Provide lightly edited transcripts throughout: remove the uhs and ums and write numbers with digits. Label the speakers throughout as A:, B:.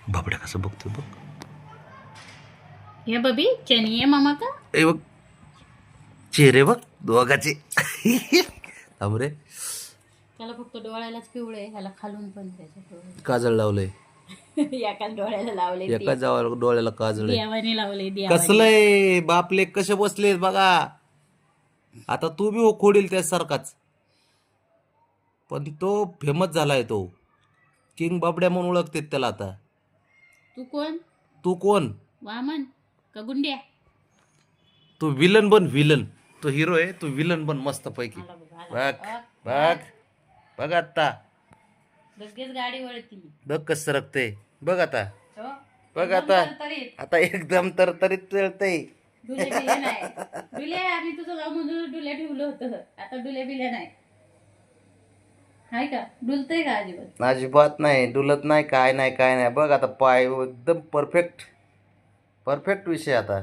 A: बाबड्या कसं बघतोय बघ.
B: हे बबी चनी आहे मामा का?
A: ए बघ चेहरे बघ दोघाचे. थांब रे.
B: त्याला फक्त डोळ्यालाच पिवळे, ह्याला खालून पण त्याच्या
A: काजळ लावलंय.
B: एकाच डोळ्याला लावले,
A: एका जावा डोळ्याला काजळ आहे.
B: देवाने लावले देवाने.
A: कसलंय बापले कसे बसलेत बघा. आता तू बी हो खोडील त्यासारखाच. पण तो फेमस झालाय तो. किंग बाबड्या म्हणून ओळखतेत त्याला आता.
B: तू कोण?
A: तू कोण?
B: वामन का गुंड्या?
A: तू विलन बन विलन. तो हिरो आहे तू विलन बन मस्त पैकी. बघ बघ बघ आता.
B: लगेच गाडी वळती.
A: बघ कसं सरकते बघ आता.
B: हो?
A: बघ आता.
B: तरतरीत.
A: आता एकदम तरतरीत चळतय.
B: डुले बिले नाही. डुले आम्ही तुझं गाव म्हणून डुल्या ठेवलं होतं, आता डुले बिल्या नाही. हाय का? डुलतय का अजिबात?
A: अजिबात नाही डुलत नाही काय नाही काय नाही. बघ आता पाय एकदम परफेक्ट परफेक्ट विषय आता.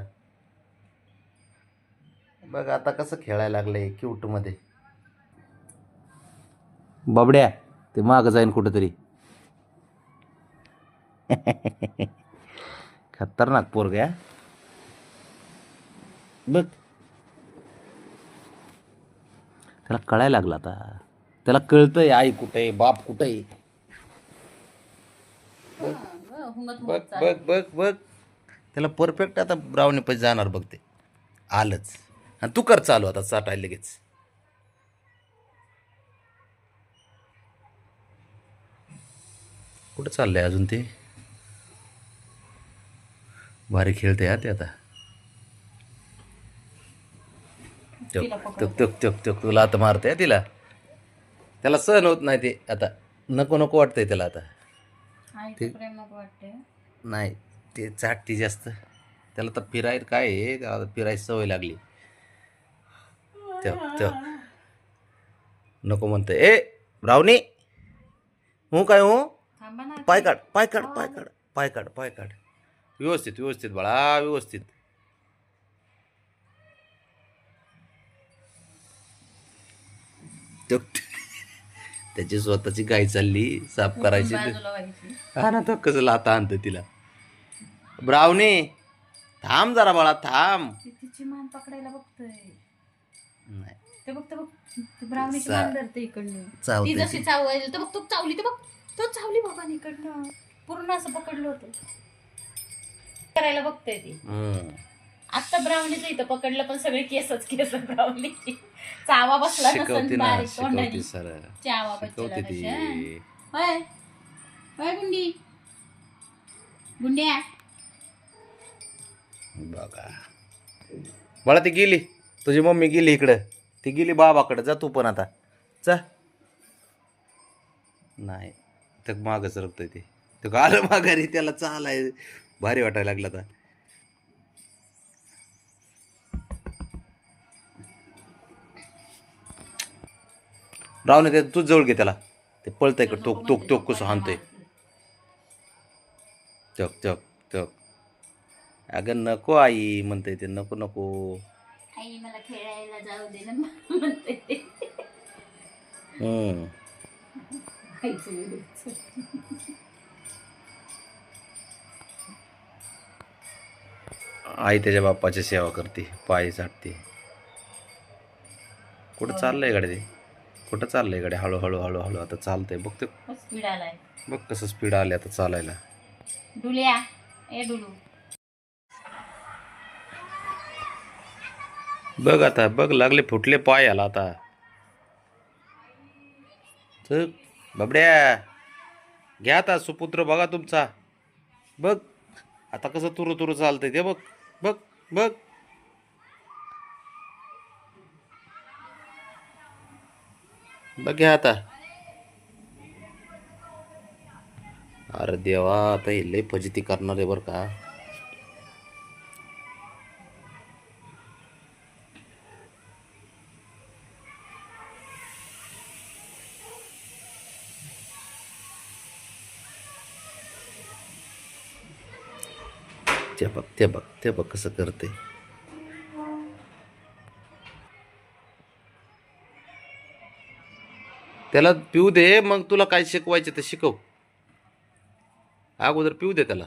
A: बघ आता कसं खेळायला लागलंय क्यूट मध्ये. बाबड्या ते मागं जाईन कुठंतरी. खतरनाक पोरग्या. बघ त्याला कळायला लागला आता. त्याला कळतंय आई कुठे बाप कुठे. बघ बघ बघ बघ त्याला परफेक्ट आता ब्राउनी पैसे जाणार बघ ते. आलंच. आणि तू कर चालू आता चाटाय लगेच. कुठं चाललंय अजून ते. भारी खेळते हा ते आता. तक तक तक तक तुला आता मारते तिला. त्याला सहन होत नाही ते आता. नको नको वाटतंय त्याला आता. ते नाही ते चाटते जास्त. त्याला तर फिरायला काय आहे त्याला फिरायची सवय लागली. तक तक नको म्हणते ए ब्राउनी. हो काय हो. पाय काढ पाय काढ पाय काढ पाय काढ पाय काढ. व्यवस्थित व्यवस्थित बाळा व्यवस्थित. त्याची स्वतःची गाय चालली साफ करायची. हा ना तो कसं लाता आणतं तिला. ब्राउनी थांब जरा बाळा थांब.
B: तिची मान पकडायला बघतोय.
A: नाही
B: ते बघ ते बघ, ब्राउनीची मान धरते इकडनं. ती
A: चावते
B: जशी चावायला तर बघ तू चावली, ते बघ तो चावली बाबा इकडनं. पूर्ण असं पकडलं होतं. करायला बघतोय ती. आता ब्राउनीचं इथं पकडलं पण सगळे केसच केस ब्राउनीची. चावा बसला
A: शिकवते
B: नसन
A: ना
B: बारीक तोंडानी.
A: शिकवते सर
B: चावा
A: शिकवते
B: बसला
A: ती.
B: कशा. होय होय गुंडी गुंड्या.
A: बघा बाळा ती गेली. तुझी मम्मी गेली इकडं. ती गेली बाबाकडे. जा तू पण आता जा. नाही तर मागं सरकतोय ते. तो आलं माघारी त्याला चालाय भारी वाटायला लागला आता. राव ते तूच जवळ घे त्याला. ते पळतंय का टोक टोक टोक कसं हाणतंय. चक चक चक. अगं नको आई म्हणते ते. नको नको
B: आई मला खेळायला जाऊ दे ना म्हणते ते.
A: आई त्याच्या बाप्पाची सेवा करते पाय चाटते. कुठं चाललंय गाडी ते. कुठं चाललंय गाडी. हळूहळू हळूहळू आता चालतंय बघ ते.
B: स्पीड आलाय
A: बघ कसं स्पीड आले आता चालायला.
B: डुल्या ए डुलू.
A: बघ आता बघ लागले फुटले पाय आला आता. चल बाबड्या घ्या आता सुपुत्र बघा तुमचा. बघ आता कसं तुरु तुरु चालतंय ते बघ बघ बघ. बघ घ्या आता. अरे देवा आता हे लय फजिती करणार आहे बरं का. ते बघ ते बघ ते बघ कसं करते. त्याला पिऊ दे मग तुला काय शिकवायचं ते शिकव. अगोदर पिऊ दे त्याला.